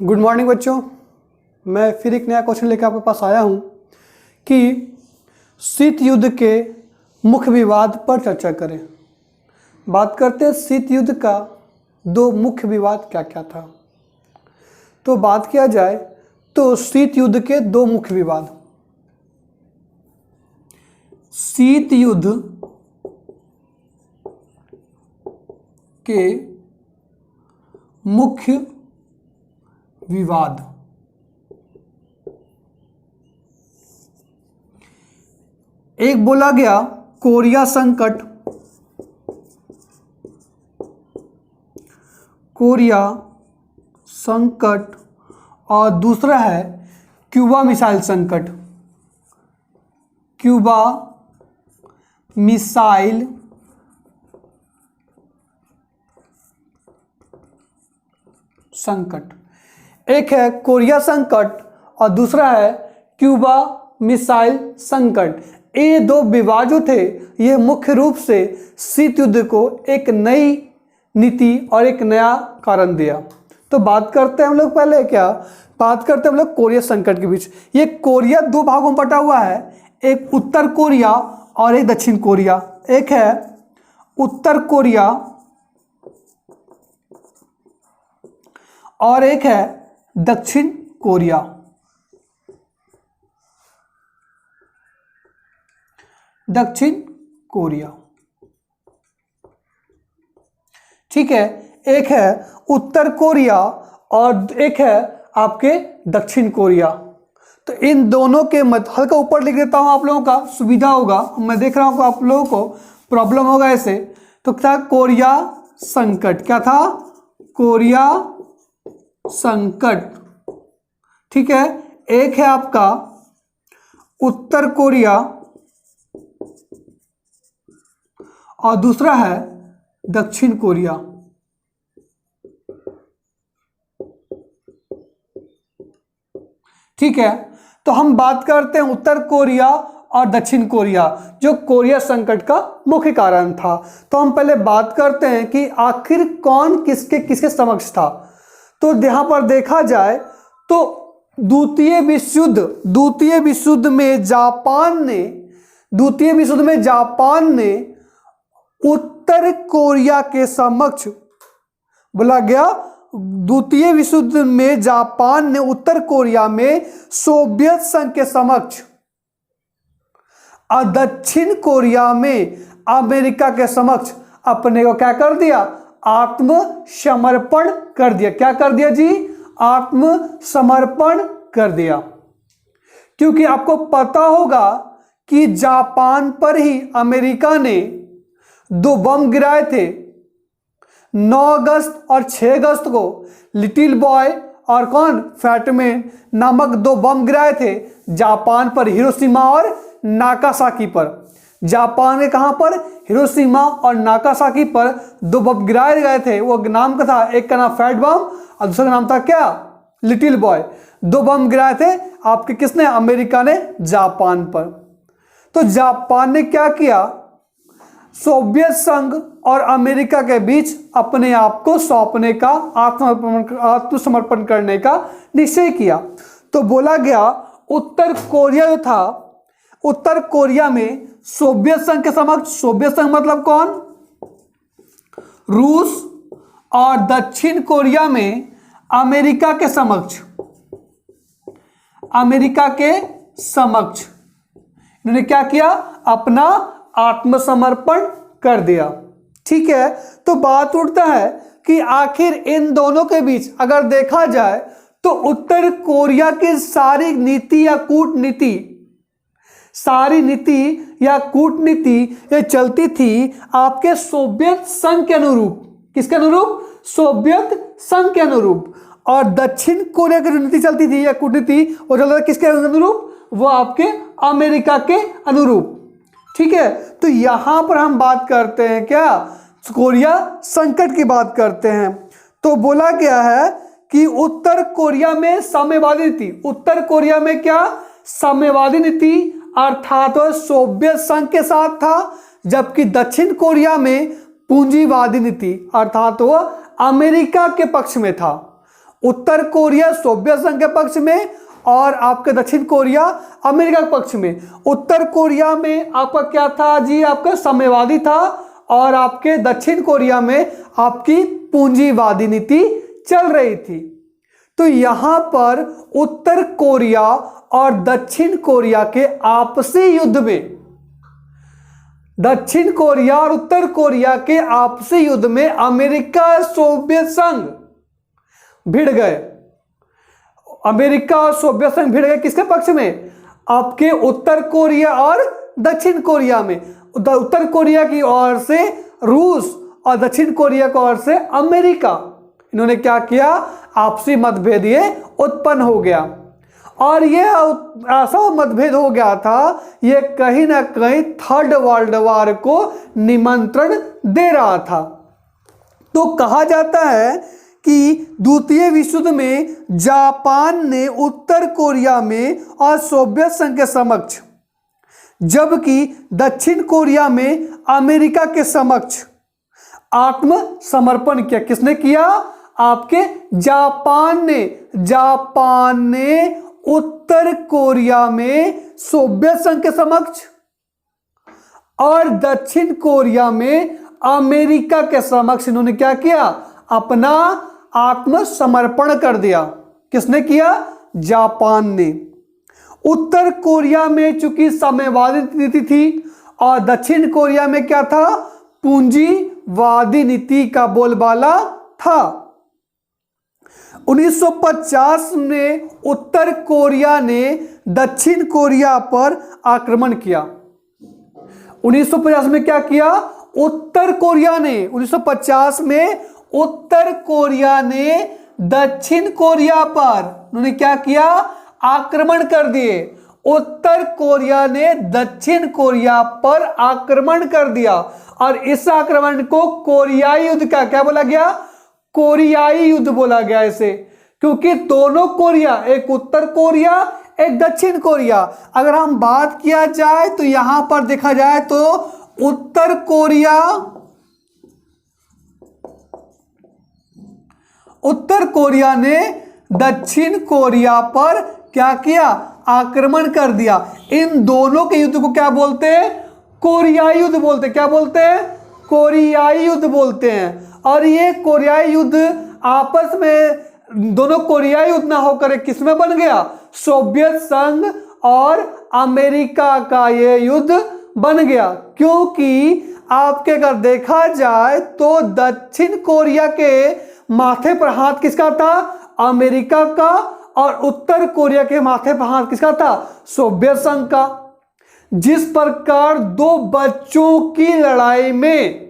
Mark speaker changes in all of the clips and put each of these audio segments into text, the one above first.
Speaker 1: Good morning बच्चों। मैं फिर एक नया क्वेश्चन लेकर आपके पास आया हूँ कि शीत युद्ध के मुख्य विवाद पर चर्चा करें। बात करते हैं शीत युद्ध का दो मुख्य विवाद क्या क्या था। तो बात किया जाए तो शीत युद्ध के दो मुख्य विवाद, शीत युद्ध के मुख्य विवाद। एक बोला गया कोरिया संकट, कोरिया संकट, और दूसरा है क्यूबा मिसाइल संकट, क्यूबा मिसाइल संकट। एक है कोरिया संकट और दूसरा है क्यूबा मिसाइल संकट। ये दो विवाद जो थे ये मुख्य रूप से शीत युद्ध को एक नई नीति और एक नया कारण दिया। तो बात करते हैं हम लोग पहले बात करते हैं हम लोग कोरिया संकट के बीच। ये कोरिया दो भागों में बटा हुआ है, एक उत्तर कोरिया और एक दक्षिण कोरिया। एक है उत्तर कोरिया और एक है दक्षिण कोरिया। दक्षिण कोरिया, ठीक है। एक है उत्तर कोरिया और एक है आपके दक्षिण कोरिया। तो इन दोनों के मध्य हल्का ऊपर लिख देता हूं, आप लोगों का सुविधा होगा। मैं देख रहा हूं आप लोगों को प्रॉब्लम होगा ऐसे। तो क्या कोरिया संकट, क्या था? कोरिया संकट, ठीक है। एक है आपका उत्तर कोरिया और दूसरा है दक्षिण कोरिया। ठीक है, तो हम बात करते हैं उत्तर कोरिया और दक्षिण कोरिया जो कोरिया संकट का मुख्य कारण था। तो हम पहले बात करते हैं कि आखिर कौन किसके किसके समक्ष था। तो यहां पर देखा जाए तो द्वितीय विश्व युद्ध में जापान ने उत्तर कोरिया के समक्ष, बोला गया द्वितीय विश्व युद्ध में जापान ने उत्तर कोरिया में सोवियत संघ के समक्ष और दक्षिण कोरिया में अमेरिका के समक्ष अपने को क्या कर दिया? आत्मसमर्पण कर दिया। क्या कर दिया जी? आत्मसमर्पण कर दिया। क्योंकि आपको पता होगा कि जापान पर ही अमेरिका ने दो बम गिराए थे, 9 अगस्त और 6 अगस्त को। लिटिल बॉय और कौन? फैटमैन नामक दो बम गिराए थे जापान पर, हिरोशिमा और नागासाकी पर। जापान के कहां पर? हिरोशिमा और नागासाकी पर दो बम गिराए गए थे। वो नाम का था, एक का नाम फैट बम और दूसरा का नाम था क्या? Little boy. दो बम गिराए थे आपके किसने? अमेरिका ने जापान पर। तो जापान ने क्या किया? सोवियत संघ और अमेरिका के बीच अपने आप को सौंपने का, आत्मसमर्पण करने का निश्चय किया। तो बोला गया उत्तर कोरिया जो था, उत्तर कोरिया में सोवियत संघ के समक्ष, सोवियत संघ मतलब कौन? रूस, और दक्षिण कोरिया में अमेरिका के समक्ष, अमेरिका के समक्ष इन्होंने क्या किया? अपना आत्मसमर्पण कर दिया। ठीक है, तो बात उठता है कि आखिर इन दोनों के बीच अगर देखा जाए तो उत्तर कोरिया की सारी नीति या कूटनीति, सारी नीति या कूटनीति ये चलती थी आपके सोवियत संघ के अनुरूप। किसके अनुरूप? सोवियत संघ के अनुरूप। और दक्षिण कोरिया की जो नीति चलती थी या कूटनीति वो चलता था किसके अनुरूप? वो आपके अमेरिका के अनुरूप। ठीक है, तो यहां पर हम बात करते हैं क्या? कोरिया संकट की बात करते हैं। तो बोला गया है कि उत्तर कोरिया में साम्यवादी नीति, उत्तर कोरिया में क्या? साम्यवादी नीति अर्थात वह सोवियत संघ के साथ था, जबकि दक्षिण कोरिया में पूंजीवादी नीति अर्थात वह अमेरिका के पक्ष में था। उत्तर कोरिया सोवियत संघ के पक्ष में और आपके दक्षिण कोरिया अमेरिका के पक्ष में। उत्तर कोरिया में आपका क्या था जी, आपका साम्यवादी था, और आपके दक्षिण कोरिया में आपकी पूंजीवादी नीति चल रही थी। तो यहां पर उत्तर कोरिया और दक्षिण कोरिया के आपसी युद्ध में, दक्षिण कोरिया और उत्तर कोरिया के आपसी युद्ध में अमेरिका सोवियत संघ भिड़ गए। अमेरिका और सोवियत संघ भिड़ गए किसके पक्ष में, आपके उत्तर कोरिया और दक्षिण कोरिया में। उत्तर कोरिया की ओर से रूस और दक्षिण कोरिया की ओर से अमेरिका। इन्होंने क्या किया, आपसी मतभेद ये उत्पन्न हो गया, और ये ऐसा मतभेद हो गया था, ये कहीं ना कहीं थर्ड वर्ल्ड वॉर को निमंत्रण दे रहा था। तो कहा जाता है कि द्वितीय विश्व युद्ध में जापान ने उत्तर कोरिया में और सोवियत संघ के समक्ष, जबकि दक्षिण कोरिया में अमेरिका के समक्ष आत्मसमर्पण किया। किसने किया, आपके जापान ने उत्तर कोरिया में सोवियत संघ के समक्ष और दक्षिण कोरिया में अमेरिका के समक्ष इन्होंने क्या किया, अपना आत्मसमर्पण कर दिया। किसने किया, जापान ने। उत्तर कोरिया में चूंकि साम्यवादी नीति थी और दक्षिण कोरिया में क्या था, पूंजीवादी नीति का बोलबाला था। 1950 में उत्तर कोरिया ने दक्षिण कोरिया पर आक्रमण किया। 1950 में क्या किया, उत्तर कोरिया ने 1950 में उत्तर कोरिया ने दक्षिण कोरिया पर उन्होंने क्या किया, आक्रमण कर दिए। उत्तर कोरिया ने दक्षिण कोरिया पर आक्रमण कर दिया, और इस आक्रमण को कोरियाई युद्ध का क्या बोला गया, कोरियाई युद्ध बोला गया इसे, क्योंकि दोनों कोरिया, एक उत्तर कोरिया एक दक्षिण कोरिया। अगर हम बात किया जाए तो यहां पर देखा जाए तो उत्तर कोरिया ने दक्षिण कोरिया पर क्या किया, आक्रमण कर दिया। इन दोनों के युद्ध को क्या बोलते हैं, कोरियाई युद्ध बोलते हैं। क्या बोलते हैं, कोरियाई युद्ध बोलते हैं। और ये कोरियाई युद्ध आपस में दोनों कोरियाई युद्ध ना होकर किसमें बन गया, सोवियत संघ और अमेरिका का ये युद्ध बन गया। क्योंकि आपके अगर देखा जाए तो दक्षिण कोरिया के माथे पर हाथ किसका था, अमेरिका का, और उत्तर कोरिया के माथे पर हाथ किसका था, सोवियत संघ का। जिस प्रकार दो बच्चों की लड़ाई में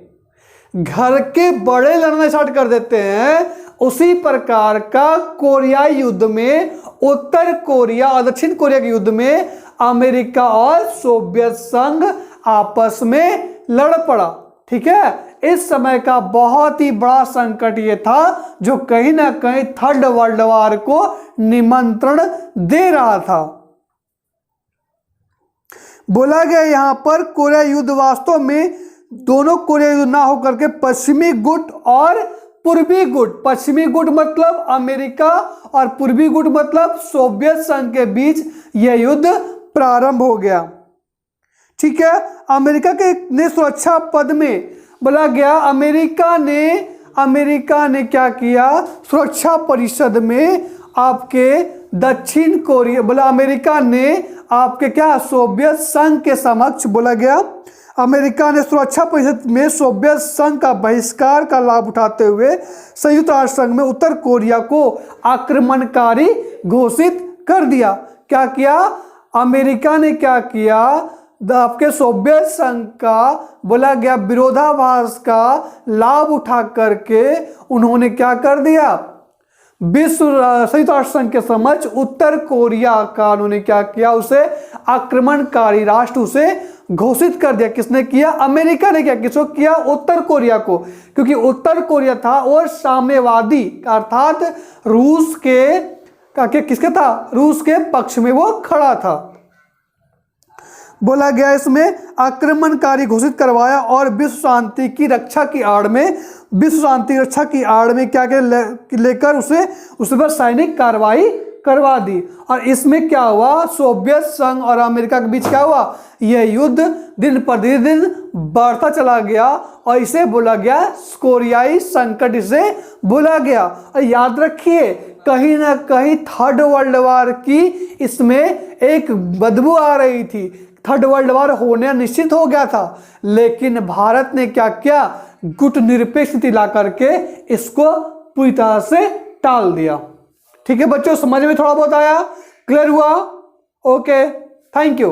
Speaker 1: घर के बड़े लड़ना स्टार्ट कर देते हैं, उसी प्रकार का कोरियाई युद्ध में उत्तर कोरिया और दक्षिण कोरिया के युद्ध में अमेरिका और सोवियत संघ आपस में लड़ पड़ा। ठीक है, इस समय का बहुत ही बड़ा संकट ये था जो कहीं ना कहीं थर्ड वर्ल्ड वॉर को निमंत्रण दे रहा था। बोला गया यहां पर कोरिया युद्ध वास्तव में दोनों कोरिया युद्ध ना होकर के पश्चिमी गुट और पूर्वी गुट, पश्चिमी गुट मतलब अमेरिका और पूर्वी गुट मतलब सोवियत संघ के बीच यह युद्ध प्रारंभ हो गया। ठीक है, अमेरिका के ने सुरक्षा पद में बोला गया, अमेरिका ने क्या किया, सुरक्षा परिषद में आपके दक्षिण कोरिया, बोला अमेरिका ने आपके क्या, सोवियत संघ के समक्ष, बोला गया अमेरिका ने सुरक्षा परिषद में सोवियत संघ का बहिष्कार का लाभ उठाते हुए संयुक्त राष्ट्र संघ में उत्तर कोरिया को आक्रमणकारी घोषित कर दिया। क्या किया, अमेरिका ने क्या किया, आपके सोवियत संघ का बोला गया विरोधाभास का लाभ उठा करके उन्होंने क्या कर दिया, विश्व संयुक्त राष्ट्र संघ के समक्ष उत्तर कोरिया का उन्होंने क्या किया, उसे आक्रमणकारी राष्ट्र उसे घोषित कर दिया। किसने किया, अमेरिका ने किया। किसको किया, उत्तर कोरिया को, क्योंकि उत्तर कोरिया था और साम्यवादी अर्थात रूस के किसके था, रूस के पक्ष में वो खड़ा था। बोला गया इसमें आक्रमणकारी घोषित करवाया और विश्व शांति की रक्षा की आड़ में विश्व शांति रक्षा की आड़ में क्या क्या लेकर उस पर सैनिक कार्रवाई करवा दी। और इसमें क्या हुआ, सोवियत संघ और अमेरिका के बीच क्या हुआ, यह युद्ध दिन प्रतिदिन बढ़ता चला गया और इसे बोला गया कोरियाई संकट, इसे बोला गया। और याद रखिए कहीं ना कहीं थर्ड वर्ल्ड वार की इसमें एक बदबू आ रही थी, थर्ड वर्ल्ड वार होने निश्चित हो गया था, लेकिन भारत ने क्या किया, गुट निरपेक्ष नीति ला करके इसको पूरी तरह से टाल दिया। ठीक है बच्चों, समझ में थोड़ा बहुत आया, क्लियर हुआ? Okay, thank you.